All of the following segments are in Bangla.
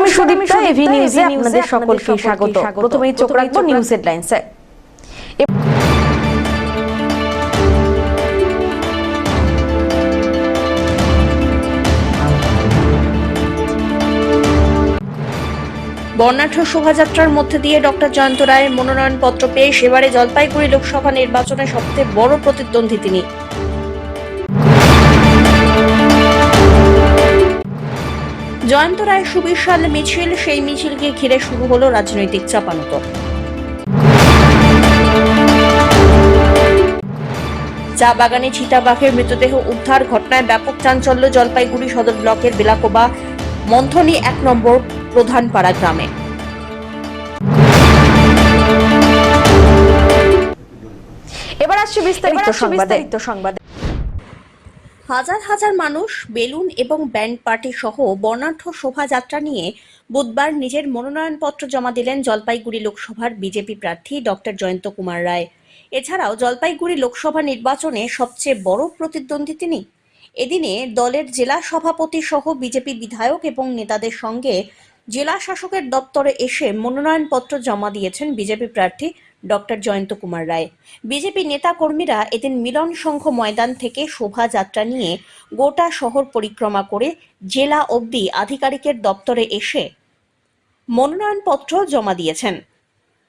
আমি সুদীপ্তা, এভি নিউজে আপনাদের সকলকে স্বাগত। প্রথমেই চোখ রাখবো নিউজ হেডলাইন্সে। বর্ণাঢ্য শোভাযাত্রার মধ্যে দিয়ে ডক্টর জয়ন্ত রায়ের মনোনয়নপত্র পেয়ে এবারে জলপাইগুড়ি লোকসভা নির্বাচনে সবচেয়ে বড় প্রতিদ্বন্দ্বী তিনি। জয়ন্ত রায়ের সুবিশাল মিছিল, সেই মিছিলকে ঘিরে শুরু হলো রাজনৈতিক চাপানোতর। চা বাগানে চিতাবাঘের মৃতদেহ উদ্ধার ঘটনায় ব্যাপক চাঞ্চল্য জলপাইগুড়ি সদর ব্লকের বেলাকোবা মন্থনী 1 নম্বর প্রধানপাড়া গ্রামে। এবার আসছে বিস্তারিত সংবাদ। হাজার হাজার মানুষ বেলুন এবং ব্যান্ড পার্টি সহ বর্ণাঢ্য শোভাযাত্রা নিয়ে বুধবার নিজের মনোনয়নপত্র জমা দিলেন জলপাইগুড়ি লোকসভার বিজেপি প্রার্থী ডক্টর জয়ন্ত কুমার রায়। এছাড়াও জলপাইগুড়ি লোকসভা নির্বাচনে সবচেয়ে বড় প্রতিদ্বন্দ্বী তিনি। এদিনে দলের জেলা সভাপতি সহ বিজেপি বিধায়ক এবং নেতাদের সঙ্গে জেলা শাসকের দপ্তরে এসে মনোনয়নপত্র জমা দিয়েছেন বিজেপি প্রার্থী ডক্টর জয়ন্ত কুমার রায়। বিজেপি নেতা কর্মীরা এদিন মিলন সংঘ ময়দান থেকে শোভাযাত্রা নিয়ে গোটা শহর পরিক্রমা করে জেলা অবধি আধিকারিকের দপ্তরে এসে মনোনয়নপত্র জমা দিয়েছেন।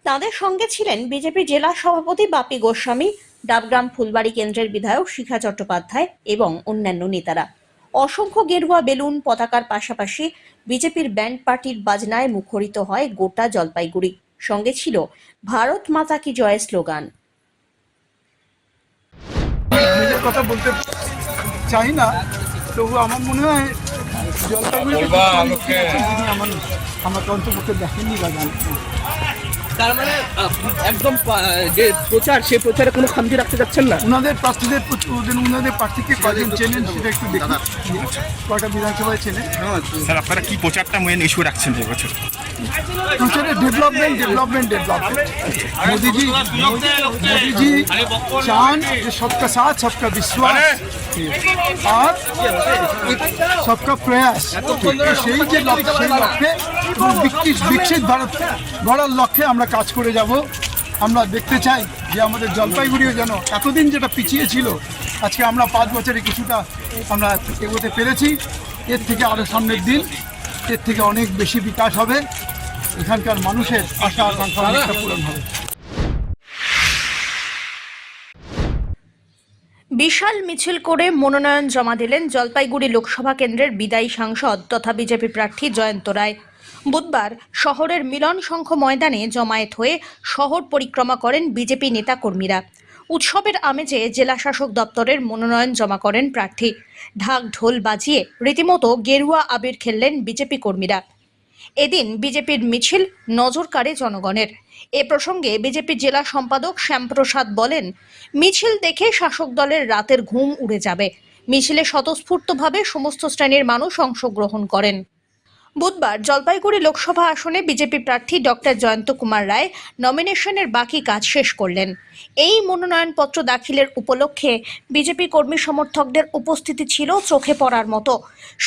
তাদের সঙ্গে ছিলেন বিজেপি জেলা সভাপতি বাপি গোস্বামী, ডাবগ্রাম ফুলবাড়ি কেন্দ্রের বিধায়ক শিখা চট্টোপাধ্যায় এবং অন্যান্য নেতারা। অসংখ্য গেরুয়া বেলুন পতাকার পাশাপাশি বিজেপির ব্যান্ড পার্টির বাজনায় মুখরিত হয় গোটা জলপাইগুড়ি। সঙ্গে ছিল ভারত মাতা কি জয় স্লোগান। নিজের কথা বলতে চাই না, তবু আমার মনে হয় জলপাইগুড়ি আমাকে অন্তপক্ষে দেখেননি বা জানতেন। তার মানে একদম যে প্রচার, সে প্রচারে কোনো খামতি রাখতে যাচ্ছেন না। ওনাদের প্রার্থীদের ওনাদের প্রার্থীকে কয়জন চেনেন সেটা একটু দেখুন, কয়টা বিধানসভায় চেনেন। স্যার, আপনারা কি প্রচারটা মেন ইস্যু রাখছেন এবছর? প্রচারে ডেভেলপমেন্ট। মোদিজি চান যে সবকা সাথ সবকা বিশ্বাস আর সবকা প্রয়াস, সেই যে লক্ষ্য, সেই লক্ষ্যে বিকশিত ভারত গড়ার লক্ষ্যে আমরা কাজ করে যাব। আমরা দেখতে চাই যে আমাদের জলপাইগুড়িও যেন এতদিন যেটা পিছিয়ে ছিল, আজকে আমরা 5 বছরে কিছুটা আমরা এগোতে পেরেছি। এর থেকে আরও সামনের দিন এর থেকে অনেক বেশি বিকাশ হবে, এখানকার মানুষের আশা আকাঙ্ক্ষা অনেকটা পূরণ হবে। বিশাল মিছিল করে মনোনয়ন জমা দিলেন জলপাইগুড়ি লোকসভা কেন্দ্রের বিদায়ী সাংসদ তথা বিজেপি প্রার্থী জয়ন্ত রায়। বুধবার শহরের মিলন সংঘ ময়দানে জমায়েত হয়ে শহর পরিক্রমা করেন বিজেপি নেতা কর্মীরা। উৎসবের আমেজে জেলা শাসক দপ্তরের মনোনয়ন জমা করেন প্রার্থী। ঢাক ঢোল বাজিয়ে রীতিমতো গেরুয়া আবির খেললেন বিজেপি কর্মীরা। এদিন বিজেপির মিছিল নজর কাড়ে জনগণের। এ প্রসঙ্গে বিজেপির জেলা সম্পাদক শ্যামপ্রসাদ বলেন, মিছিল দেখে শাসক দলের রাতের ঘুম উড়ে যাবে। মিছিলে স্বতঃস্ফূর্তভাবে সমস্ত শ্রেণীর মানুষ অংশগ্রহণ করেন। বুধবার জলপাইগুড়ি লোকসভা আসনে বিজেপি প্রার্থী ডক্টর জয়ন্ত কুমার রায় নমিনেশনের বাকি কাজ শেষ করলেন। এই মনোনয়নপত্র দাখিলের উপলক্ষে বিজেপি কর্মী সমর্থকদের উপস্থিতি ছিল চোখে পড়ার মতো।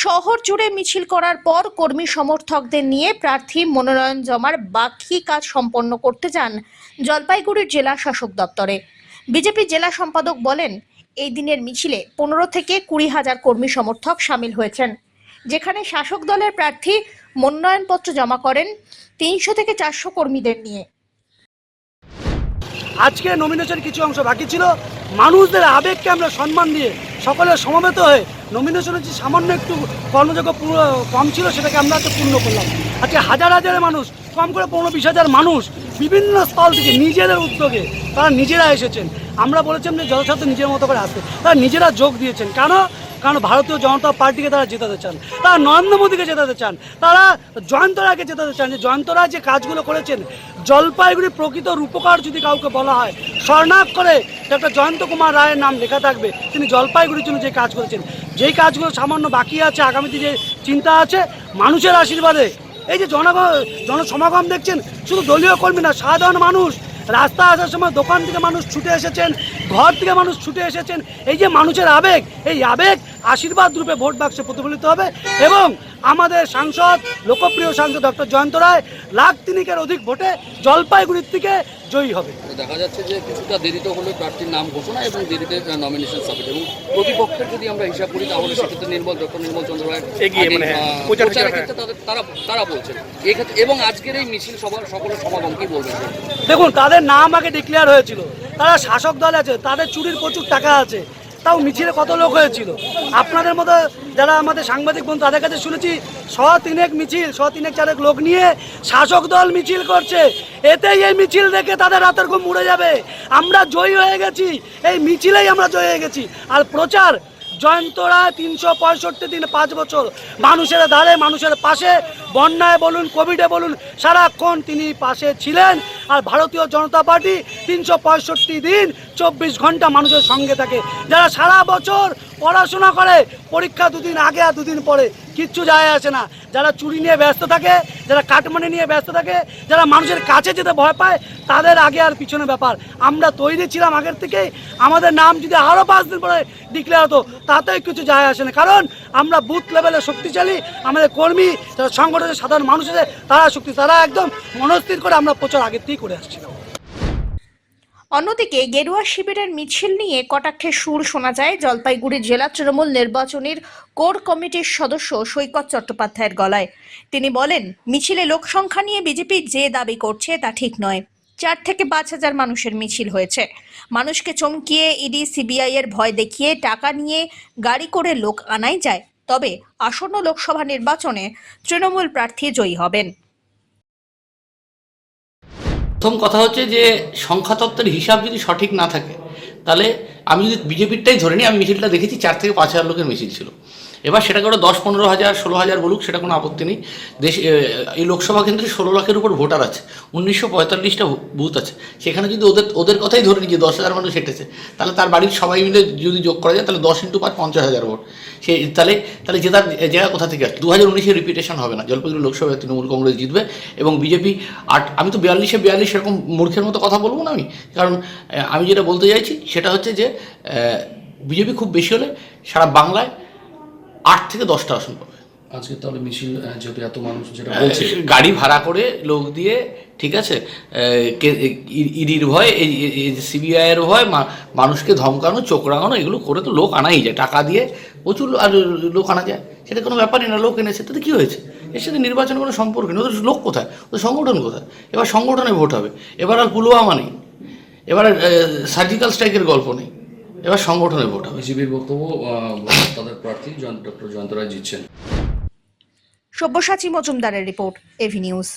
শহর জুড়ে মিছিল করার পর কর্মী সমর্থকদের নিয়ে প্রার্থী মনোনয়ন জমার বাকি কাজ সম্পন্ন করতে যান জলপাইগুড়ির জেলা শাসক দপ্তরে। বিজেপি জেলা সম্পাদক বলেন, এই দিনের মিছিলে 15 থেকে 20 হাজার কর্মী সমর্থক সামিল হয়েছেন, যেখানে শাসক দলের প্রার্থী মনোনয়নপত্র জমা করেন 300 থেকে 400 কর্মীদের নিয়ে। আজকে নমিনেশনের কিছু অংশ বাকি ছিল, মানুষদের আবেগকে আমরা সম্মান দিয়ে সকলের সমবেত হয়ে নমিনেশনের যে সামান্য একটু কর্মযোগ্য কম ছিল সেটাকে আমরা পূর্ণ করলাম। আজকে হাজার হাজার মানুষ, কম করে 15-20 হাজার মানুষ বিভিন্ন স্থল থেকে নিজেদের উদ্যোগে তারা নিজেরা এসেছেন। আমরা বলেছিলাম যে যথাসাধ্য নিজের মতো করে আসতে, তারা নিজেরা যোগ দিয়েছেন। কারণ ভারতীয় জনতা পার্টিকে তারা জেতাতে চান, তারা নরেন্দ্র মোদীকে জেতাতে চান, তারা জয়ন্ত রায়কে জেতাতে চান। যে জয়ন্ত রায় যে কাজগুলো করেছেন, জলপাইগুড়ির প্রকৃত রূপকার যদি কাউকে বলা হয়, স্বর্ণাক্ষরে ডক্টর জয়ন্ত কুমার রায়ের নাম লেখা থাকবে। তিনি জলপাইগুড়ির জন্য যে কাজ করেছেন, যেই কাজগুলো সামান্য বাকি আছে, আগামীতে যে চিন্তা আছে, মানুষের আশীর্বাদে এই যে জনসমাগম দেখছেন, শুধু দলীয় কর্মী না, সাধারণ মানুষ রাস্তা আসার সময় দোকান থেকে মানুষ ছুটে এসেছেন, ঘর থেকে মানুষ ছুটে এসেছেন। এই যে মানুষের আবেগ, এই আবেগ আশীর্বাদ রূপে ভোট বাক্সে প্রতিফলিত হবে এবং আমাদের সাংসদ, লোকপ্রিয় সাংসদ ডক্টর জয়ন্ত রায় 1,03,000-এর অধিক ভোটে জলপাইগুড়ির থেকে জয়ী হবে। দেখা যাচ্ছে যে কিছুটা দেরিতে হলেও প্রার্থীর নাম ঘোষণা এবং দেরিতে নমিনেশন সাবমিট, এবং প্রতিপক্ষের যদি আমরা হিসাব করি তাহলে সেক্ষেত্রে ডক্টর নির্মল চন্দ্র রায় প্রচারের ক্ষেত্রে তারা বলছেন এক্ষেত্রে। এবং আজকের এই মিছিল সকলের সমাগম কি বলবেন? দেখুন, তাদের নাম আগে ডিক্লেয়ার হয়েছিল, তারা শাসক দল আছে, তাদের চুরির প্রচুর টাকা আছে, তাও মিছিলে কত লোক হয়েছিল। আপনাদের মতো যারা আমাদের সাংবাদিক বন্ধু তাদের কাছে শুনেছি 100-3 মিছিল, 100-3 লোক নিয়ে শাসক দল মিছিল করছে। এতেই এই মিছিল দেখে তাদের রাতের ঘুম উড়ে যাবে। আমরা জয়ী হয়ে গেছি, এই মিছিলেই আমরা জয়ী হয়ে গেছি। আর প্রচার জয়ন্ত রায় 365 দিন 5 বছর মানুষের ধারে, মানুষের পাশে, বন্যায় বলুন, কোভিডে বলুন, সারাক্ষণ তিনি পাশে ছিলেন। আর ভারতীয় জনতা পার্টি 365 দিন 24 ঘন্টা মানুষের সঙ্গে থাকে। যারা সারা বছর পড়াশোনা করে, পরীক্ষা 2 দিন আগে আর 2 দিন পরে, কিচ্ছু যায় আসে না। যারা চুরি নিয়ে ব্যস্ত থাকে, যারা কাটমানি নিয়ে ব্যস্ত থাকে, যারা মানুষের কাছে যেতে ভয় পায়, তাদের আগে আর পিছনে ব্যাপার। আমরা তৈরি ছিলাম আগের থেকেই। আমাদের নাম যদি আরও 5 দিন পরে ডিক্লেয়ার হতো তাতেই কিছু যায় আসে না, কারণ আমরা বুথ লেভেলে শক্তিশালী। আমাদের কর্মী, যারা সংগঠনের সাধারণ মানুষ আছে তারা শক্তি, তারা একদম মনস্থির করে আমরা প্রচার আগের থেকেই করে আসছিলাম। অন্যদিকে গেরুয়া শিবিরের মিছিল নিয়ে কটাক্ষের সুর শোনা যায় জলপাইগুড়ি জেলা তৃণমূল নির্বাচনের কোর কমিটির সদস্য সৈকত চট্টোপাধ্যায়ের গলায়। তিনি বলেন, মিছিলে লোক সংখ্যা নিয়ে বিজেপি যে দাবি করছে তা ঠিক নয়। 4 থেকে 5 হাজার মানুষের মিছিল হয়েছে। মানুষকে চমকিয়ে ইডি সিবিআই এর ভয় দেখিয়ে টাকা নিয়ে গাড়ি করে লোক আনাই যায়। তবে আসন্ন লোকসভা নির্বাচনে তৃণমূল প্রার্থী জয়ী হবেন। প্রথম কথা হচ্ছে যে সংখ্যাতত্ত্বের হিসাব যদি সঠিক না থাকে তাহলে আমি যদি বিজেপিরটাই ধরে নিই, আমি মিছিলটা দেখেছি 4 থেকে 5 হাজার লোকের মিছিল ছিল। এবার সেটাকে ওরা 10-15 হাজার 16 হাজার বলুক, সেটা কোনো আপত্তি নেই। এই লোকসভা কেন্দ্রে 16 লাখের উপর ভোটার আছে, 1945টা বুথ আছে। সেখানে যদি ওদের কথাই ধরে নিই যে 10 হাজার মানুষ হেঁটেছে, তাহলে তার বাড়ির সবাই মিলে যদি যোগ করা যায় তাহলে 10 × 5 50 হাজার ভোট। তাহলে জেতার জায়গা কোথা থেকে আসছে? 2019-এর রিপিটেশন হবে না। জলপাইগুড়ি লোকসভায় তৃণমূল কংগ্রেস জিতবে এবং বিজেপি আমি তো 42-42 এরকম মূর্খের মতো কথা বলবো না আমি, কারণ আমি যেটা বলতে চাইছি সেটা হচ্ছে যে বিজেপি খুব বেশি হলে সারা বাংলায় 8 থেকে 10টা আসন পাবে। আজকে তাহলে মিছিল যেহেতু এত মানুষ যেটা বলছে, গাড়ি ভাড়া করে লোক দিয়ে, ঠিক আছে, ইডির ভয়, সিবিআইয়ের ভয়, মানুষকে ধমকানো, চোখ রাঙানো, এগুলো করে তো লোক আনাই যায়। টাকা দিয়ে প্রচুর আর লোক আনা যায়, সেটা কোনো ব্যাপারই না। লোক এনেছে তাতে কী হয়েছে? এর সাথে নির্বাচনের কোনো সম্পর্ক নেই। ওদের লোক কোথায়? ওদের সংগঠন কোথায়? এবার সংগঠনে ভোট হবে। এবার আর পুলওয়ামা নেই, এবার আর সার্জিক্যাল স্ট্রাইকের গল্প নেই, এবার সংগঠনে ভোট হবে। বিজেপির বক্তব্য তাদের প্রার্থী ডক্টর জয়ন্ত রায় জিতছেন। সব্যসাচী মজুমদারের রিপোর্ট, এভি নিউজ।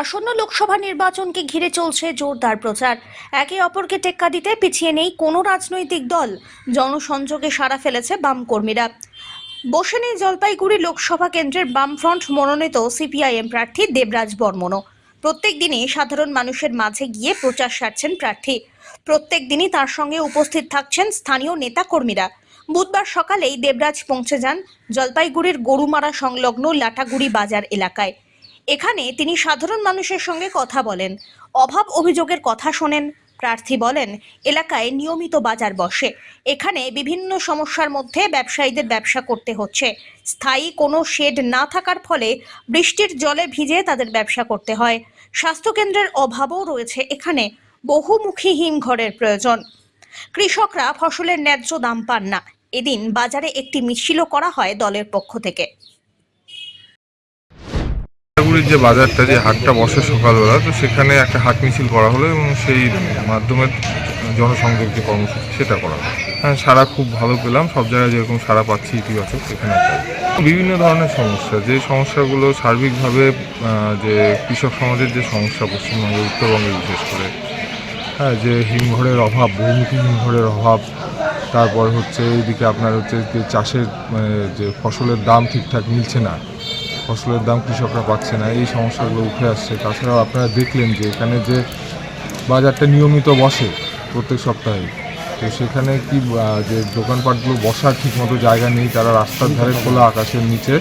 আসন্ন লোকসভা নির্বাচনকে ঘিরে চলছে জোরদার প্রচার। একে অপরকে টেক্কা দিতে পিছিয়ে নেই কোনো রাজনৈতিক দল। জনসংযোগে সাড়া ফেলেছে বাম কর্মীরা। বসে নেই জলপাইগুড়ি লোকসভা কেন্দ্রের বামফ্রন্ট মনোনীত সিপিআইএম প্রার্থী দেবরাজ বর্মনও। প্রত্যেক দিনই সাধারণ মানুষের মাঝে গিয়ে প্রচার সারছেন প্রার্থী। প্রত্যেক দিনই তার সঙ্গে উপস্থিত থাকছেন স্থানীয় নেতা কর্মীরা। বুধবার সকালেই দেবরাজ পৌঁছে যান জলপাইগুড়ির গরুমারা সংলগ্ন লাটাগুড়ি বাজার এলাকায়। এখানে তিনি সাধারণ মানুষের সঙ্গে কথা বলেন, অভাব অভিযোগের কথা শোনেন। প্রার্থী বলেন, এলাকায় নিয়মিত বাজার বসে। এখানে বিভিন্ন সমস্যার মধ্যে ব্যবসায়ীদের ব্যবসা করতে হচ্ছে। স্থায়ী কোনো শেড না থাকার ফলে বৃষ্টির জলে ভিজে তাদের ব্যবসা করতে হয়। স্বাস্থ্যকেন্দ্রের অভাবও রয়েছে এখানে। বহুমুখী হিমঘরের প্রয়োজন। কৃষকরা ফসলের ন্যায্য দাম পান না। এদিন বাজারে একটি মিছিলও করা হয় দলের পক্ষ থেকে। যে বাজারটা, যে হাটটা বসে সকালবেলা, তো সেখানে একটা হাট মিছিল করা হলো এবং সেই মাধ্যমে জনসংযোগ যে কর্মসূচি সেটা করা হলো। হ্যাঁ, সারা খুব ভালো পেলাম। সব জায়গায় যেরকম সারা পাচ্ছি ইতিবাচক, সেখানে বিভিন্ন ধরনের সমস্যা, যে সমস্যাগুলো সার্বিকভাবে যে কৃষক সমাজের যে সমস্যা পশ্চিমবঙ্গে, উত্তরবঙ্গে বিশেষ করে, হ্যাঁ, যে হিমঘরের অভাব, বহুমুখী হিমঘরের অভাব, তারপর হচ্ছে এইদিকে আপনার হচ্ছে যে চাষের যে ফসলের দাম ঠিকঠাক মিলছে না, ফসলের দাম কৃষকরা পাচ্ছে না, এই সমস্যাগুলো উঠে আসছে। তাছাড়াও আপনারা দেখলেন যে এখানে যে বাজারটা নিয়মিত বসে প্রত্যেক সপ্তাহে, তো সেখানে কি যে দোকানপাটগুলো বসার ঠিকমতো জায়গা নেই, তারা রাস্তার ধারে খোলা আকাশের নিচে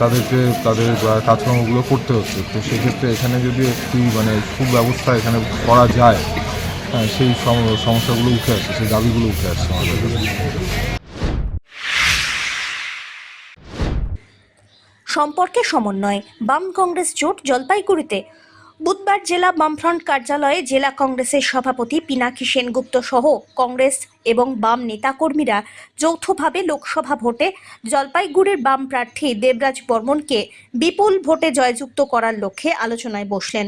তাদেরকে তাদের কাজকর্মগুলো করতে হচ্ছে। তো সেক্ষেত্রে এখানে যদি একটি মানে সুব্যবস্থা এখানে করা যায়, সেই সমস্যাগুলো উঠে আসছে, সেই দাবিগুলো উঠে আসছে আমাদের কাছে। সম্পর্কে সমন্বয় বাম কংগ্রেস জোট জলপাইগুড়িতে। বুধবার জেলা বামফ্রন্ট কার্যালয়ে জেলা কংগ্রেসের সভাপতি পিনাকি সেনগুপ্ত সহ কংগ্রেস এবং বাম নেতাকর্মীরা যৌথভাবে লোকসভা ভোটে জলপাইগুড়ির বাম প্রার্থী দেবরাজ বর্মনকে বিপুল ভোটে জয়যুক্ত করার লক্ষ্যে আলোচনায় বসলেন।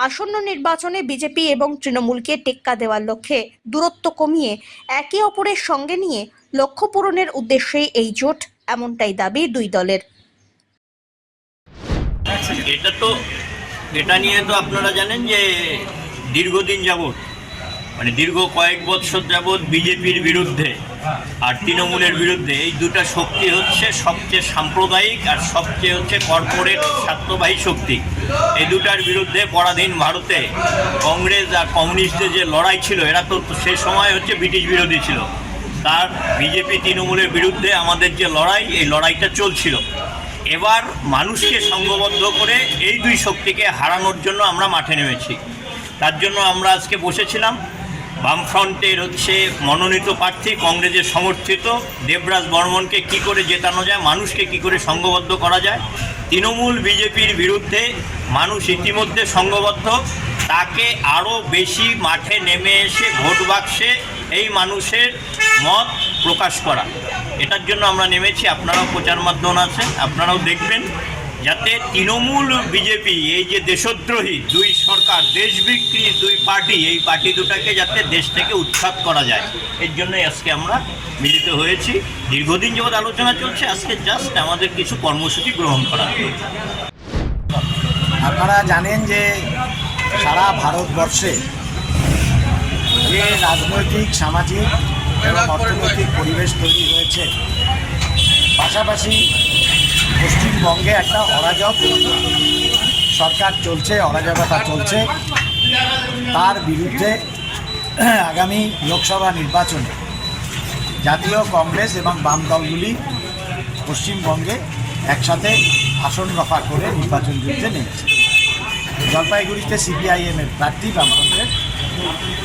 আসন্ন নির্বাচনে বিজেপি এবং তৃণমূলকে টেক্কা দেওয়ার লক্ষ্যে দূরত্ব কমিয়ে একে অপরের সঙ্গে নিয়ে লক্ষ্য পূরণের উদ্দেশ্যে এই জোট, এমনটাই দাবি দুই দলের। এটা নিয়ে তো আপনারা জানেন যে দীর্ঘদিন যাবৎ মানে দীর্ঘ কয়েক বছর যাবৎ বিজেপির বিরুদ্ধে আর তৃণমূলের বিরুদ্ধে এই দুটা শক্তি হচ্ছে সবচেয়ে সাম্প্রদায়িক আর সবচেয়ে হচ্ছে কর্পোরেট স্বার্থবাহী শক্তি। এই দুটার বিরুদ্ধে পরাধীন ভারতে কংগ্রেস আর কমিউনিস্টদের যে লড়াই ছিল, এরা তো সেই সময় হচ্ছে ব্রিটিশ বিরোধী ছিল। তার বিজেপি তৃণমূলের বিরুদ্ধে আমাদের যে লড়াই, এই লড়াইটা চলছিল। এবার মানুষকে সংঘবদ্ধ করে এই দুই শক্তিকে হারানোর জন্য আমরা মাঠে নেমেছি। তার জন্য আমরা আজকে বসেছিলাম। বামফ্রন্টের হচ্ছে মনোনীত প্রার্থী কংগ্রেসের সমর্থিত দেবরাজ বর্মনকে কি করে জেতানো যায়, মানুষকে কি করে সংঘবদ্ধ করা যায়। তৃণমূল বিজেপির বিরুদ্ধে মানুষ ইতিমধ্যে সংঘবদ্ধ, তাকে আরও বেশি মাঠে নেমে এসে ভোট বাক্সে এই মানুষের মত প্রকাশ করা, এটার জন্য আমরা নেমেছি। আপনারাও প্রচার মাধ্যম আছে, আপনারাও দেখবেন যাতে তৃণমূল বিজেপি এই যে দেশদ্রোহী দুই সরকার, দেশ বিক্রি দুই পার্টি, এই পার্টি দুটাকে যাতে দেশ থেকে উৎখাত করা যায়, এর জন্যই আজকে আমরা মিলিত হয়েছি। দীর্ঘদিন যাবৎ আলোচনা চলছে, আজকে জাস্ট আমাদের কিছু কর্মসূচি গ্রহণ করা হলো। আপনারা জানেন যে সারা ভারতবর্ষে যে রাজনৈতিক, সামাজিক এবং অর্থনৈতিক পরিবেশ তৈরি হয়েছে, পাশাপাশি পশ্চিমবঙ্গে একটা অরাজক সরকার চলছে, অরাজকতা চলছে, তার বিরুদ্ধে আগামী লোকসভা নির্বাচনে জাতীয় কংগ্রেস এবং বাম দলগুলি পশ্চিমবঙ্গে একসাথে আসন রফা করে নির্বাচন যুদ্ধে নেমেছে। জলপাইগুড়িতে সিপিআইএমের প্রার্থী বামফ্রন্টের,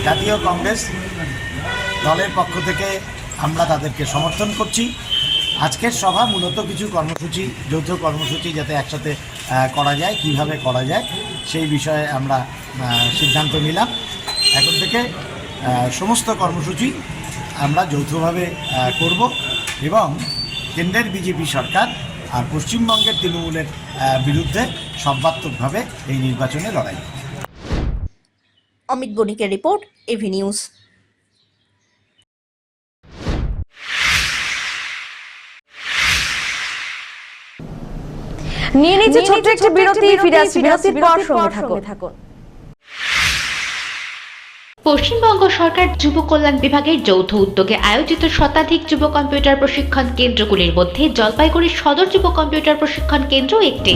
জাতীয় কংগ্রেস দলের পক্ষ থেকে আমরা তাদেরকে সমর্থন করছি। আজকের সভা মূলত কিছু কর্মসূচি, যৌথ কর্মসূচি যাতে একসাথে করা যায়, কিভাবে করা যায় সেই বিষয়ে আমরা সিদ্ধান্ত নিলাম। এখন থেকে সমস্ত কর্মসূচি আমরা যৌথভাবে করব এবং কেন্দ্রের বিজেপি সরকার আর পশ্চিমবঙ্গের তৃণমূলের বিরুদ্ধে সর্বাত্মকভাবে এই নির্বাচনে লড়াই। অমিত বণিকের রিপোর্ট, এভি নিউজ। নিয়ে নিচ্ছে ছোট্ট একটি বিরতি, ফিরে আসছি বিরতির পর, সঙ্গে থাকুন। পশ্চিমবঙ্গ সরকার যুব কল্যাণ বিভাগের যৌথ উদ্যোগে আয়োজিত শতাধিক যুব কম্পিউটার প্রশিক্ষণ কেন্দ্রগুলির মধ্যে জলপাইগুড়ির সদর যুব কম্পিউটার প্রশিক্ষণ কেন্দ্র একটি।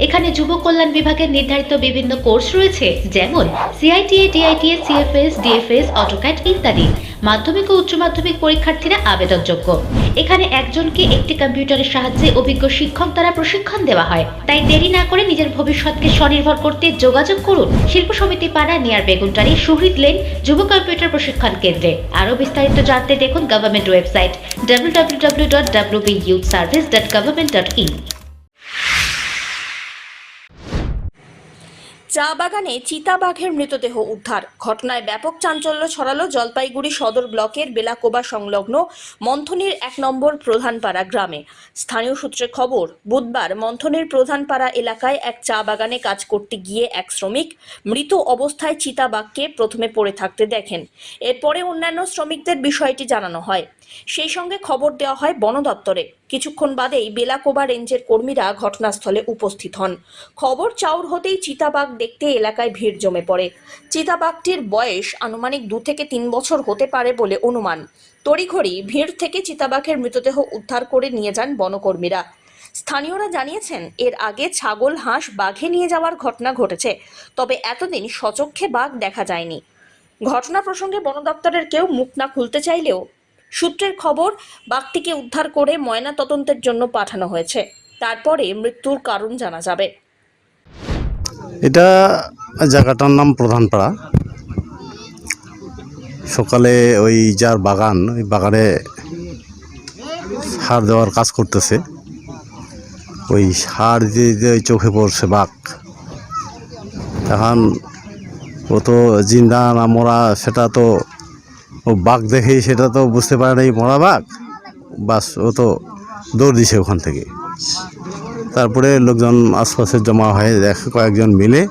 এখানে যুব কল্যাণ বিভাগের নির্ধারিত বিভিন্ন কোর্স রয়েছে, যেমন সিআইটিএ, ডিআইটিএ, সিএফএস, ডিএফএস, অটোক্যাড ইত্যাদি। মাধ্যমিক ও উচ্চ মাধ্যমিক পরীক্ষার্থীরা আবেদনযোগ্য। এখানে একজনকে একটি কম্পিউটারের সাহায্যে অভিজ্ঞ শিক্ষক দ্বারা প্রশিক্ষণ দেওয়া হয়। তাই দেরি না করে নিজের ভবিষ্যৎকে স্বনির্ভর করতে যোগাযোগ করুন শিল্প সমিতি পাড়া, নিয়ার বেগুনটারি, শহীদ লেন যুব কম্পিউটার প্রশিক্ষণ কেন্দ্রে। আরও বিস্তারিত জানতে দেখুন গভর্নমেন্ট ওয়েবসাইট www.wbyouthservice.government.in। চা বাগানে চিতাবাঘের মৃতদেহ উদ্ধার, ঘটনায় ব্যাপক চাঞ্চল্য ছড়ালো জলপাইগুড়ি সদর ব্লকের বেলাকোবা সংলগ্ন মন্থনির 1 নম্বর প্রধানপাড়া গ্রামে। স্থানীয় সূত্রে খবর, বুধবার মন্থনির প্রধানপাড়া এলাকায় এক চা বাগানে কাজ করতে গিয়ে এক শ্রমিক মৃত অবস্থায় চিতাবাঘকে প্রথমে পড়ে থাকতে দেখেন। এরপরে অন্যান্য শ্রমিকদের বিষয়টি জানানো হয়, সেই সঙ্গে খবর দেওয়া হয় বন দপ্তরে। কিছুক্ষণ বাদেই বেলাকোবা রেঞ্জের কর্মীরা ঘটনাস্থলে উপস্থিত হন। খবর চাউর হতেই চিতাবাঘ দেখতে এলাকায় ভিড় জমে পড়ে। চিতাবাঘটির বয়স আনুমানিক 2 থেকে 3 বছর হতে পারে বলে অনুমান। তড়িঘড়ি ভিড় থেকে চিতাবাঘের মৃতদেহ উদ্ধার করে নিয়ে যান বনকর্মীরা। স্থানীয়রা জানিয়েছেন, এর আগে ছাগল, হাঁস বাঘে নিয়ে যাওয়ার ঘটনা ঘটেছে, তবে এতদিন সচক্ষে বাঘ দেখা যায়নি। ঘটনা প্রসঙ্গে বন দপ্তরের কেউ মুখ না খুলতে চাইলেও সূত্রের খবর, বাঘটিকে উদ্ধার করে ময়না তদন্তের জন্য পাঠানো হয়েছে। তারপরে মৃত্যুর কারণ জানা যাবে। এটা জায়গাটার নাম প্রধানপাড়া। সকালে ওই যার বাগান, ওই বাগানে সার দেওয়ার কাজ করতেছে, ওই সার দিয়ে ওই চোখে পড়ছে বাঘ। এখন ও তো জিন্দা না মরা সেটা তো ও বাঘ দেখেই সেটা তো বুঝতে পারে নাই মরা বাঘ, বাস ও তো দৌড় দিছে ওখান থেকে। তারপরে লোকজন আশপাশে জমা হয়ে দেখে, কয়েকজন মিলে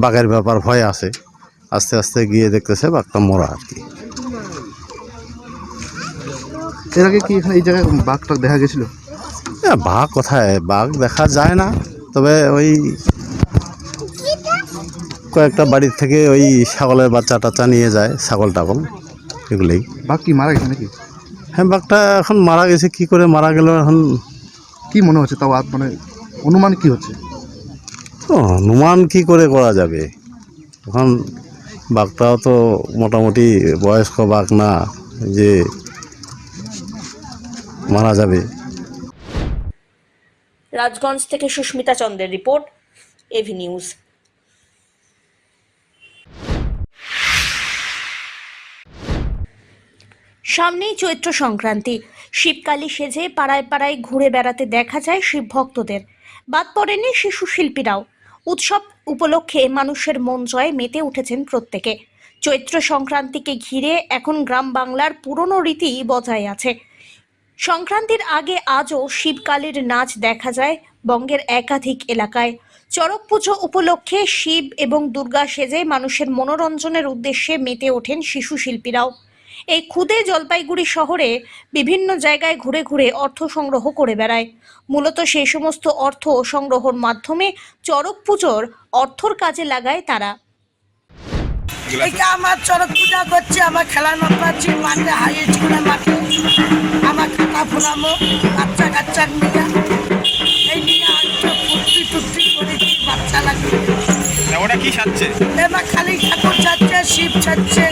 বাঘের ব্যাপার ভয় আসে, আস্তে আস্তে গিয়ে দেখতেছে বাঘটা মরা আর কি। এর আগে কি এখানে এই জায়গায় বাঘটা দেখা গেছিল? বাঘ কোথায়, বাঘ দেখা যায় না, তবে ওই কয়েকটা বাড়ির থেকে ওই ছাগলের বাচ্চা টাচ্চা নিয়ে যায়, ছাগল টাগল এগুলোই। বাঘ কি মারা গেছে নাকি? হ্যাঁ, বাঘটা এখন মারা গেছে, কি করে মারা গেল এখন কি মনে হচ্ছে? তাও মানে অনুমান কি হচ্ছে? অনুমান কি করে করা যাবে, এখন বাঘটাও তো মোটামুটি বয়স্ক বাঘ না যে মারা যাবে। রাজগঞ্জ থেকে সুস্মিতা চন্দ্রের রিপোর্ট, এভি নিউজ। সামনেই চৈত্র সংক্রান্তি, শিবকালী সেজে পাড়ায় পাড়ায় ঘুরে বেড়াতে দেখা যায় শিব ভক্তদের। বাদ পড়েনি শিশু শিল্পীরাও। উৎসব উপলক্ষে মানুষের মন জয়ে মেতে উঠেছেন প্রত্যেকে। চৈত্র সংক্রান্তিকে ঘিরে এখন গ্রাম বাংলার পুরনো রীতি বজায় আছে। সংক্রান্তির আগে আজও শিবকালীর নাচ দেখা যায় বঙ্গের একাধিক এলাকায়। চড়ক পুজো উপলক্ষে শিব এবং দুর্গা সেজে মানুষের মনোরঞ্জনের উদ্দেশ্যে মেতে ওঠেন শিশু শিল্পীরাও। এই খুদে জলপাইগুড়ি শহরে বিভিন্ন জায়গায় ঘুরে ঘুরে অর্থ সংগ্রহ করে বেড়ায়। মূলত সেই সমস্ত অর্থ সংগ্রহের মাধ্যমে চড়ক পুজোর অর্থর কাজে লাগায় তারা। এটা আমার চড়ক পূজা করছে, আমার খেলানো পাচ্ছি মাঠে, হাই স্কুলের মাঠে আমার খাতা ফোলামো বাচ্চা কাচ্চা নিয়ে, এই নিয়ে একটু ফুর্তি টুর্তি করেছি বাচ্চা লাগবে। ওটা কি সাজছে? এবার খালি ঠাকুর ছাড়ছে, শিব ছাড়ছে।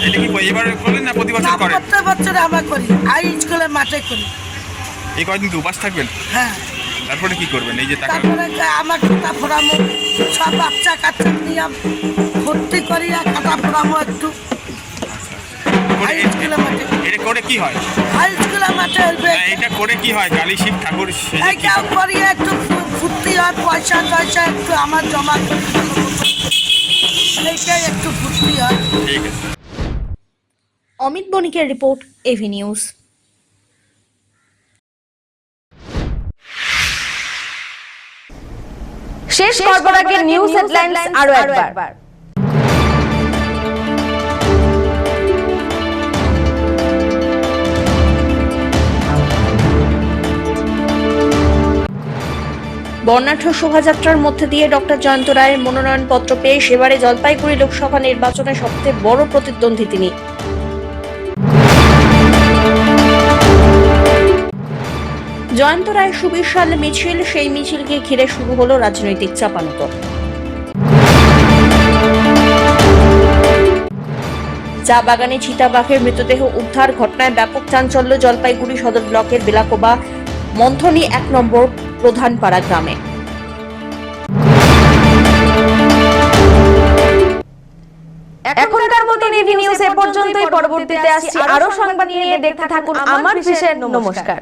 এটা কি এবার করলেন না প্রতি বছর করেন? প্রত্যেক বছর আমরা করি, হাই স্কুলের মাঠে করি। এই কয়দিন কি উপাস থাকবেন? হ্যাঁ। তারপরে কি করবেন? এই যে টাকা, তারপরে আমার খাতা ফোলামো, সব বাচ্চা কাচ্চা নিয়ে ফুর্তি করি আর খাতা ফোলামো একটু। এটা করে কি হয়? হাই স্কুলের মাঠে এটা করে কি হয়? কালী শিব ঠাকুর এইটাও করি, একটু ফুর্তি হয়, পয়সা টয়সা একটু আমার জমা করি, এইটাই একটু ফুর্তি হয়। ঠিক আছে। অমিত বণিকের রিপোর্ট, এভি নিউজ। শেষ করবার আগে নিউজ হেডলাইন্স আরো একবার। বর্ণাঢ্য শোভাযাত্রার মধ্যে দিয়ে ডক্টর জয়ন্ত রায়ের মনোনয়নপত্র পেয়ে সেবারে জলপাইগুড়ি লোকসভা নির্বাচনে সবচেয়ে বড় প্রতিদ্বন্দ্বী তিনি। জয়ন্ত রায়ের সুবিশাল মিছিল, সেই মিছিলকে ঘিরে শুরু হলো রাজনৈতিক চাপানোতর। চা বাগানে চিতাবাঘের মৃতদেহ উদ্ধার ঘটনায় ব্যাপক চাঞ্চল্য জলপাইগুড়ি সদর ব্লকের বেলাকোবা মন্থনী 1 নম্বর প্রধানপাড়া গ্রামে। এখনকার মতো এভি নিউজ এ পর্যন্তই। পরবর্তীতে আসছি আরো সংবাদ নিয়ে, দেখতে থাকুন আমার ভিশন। নমস্কার।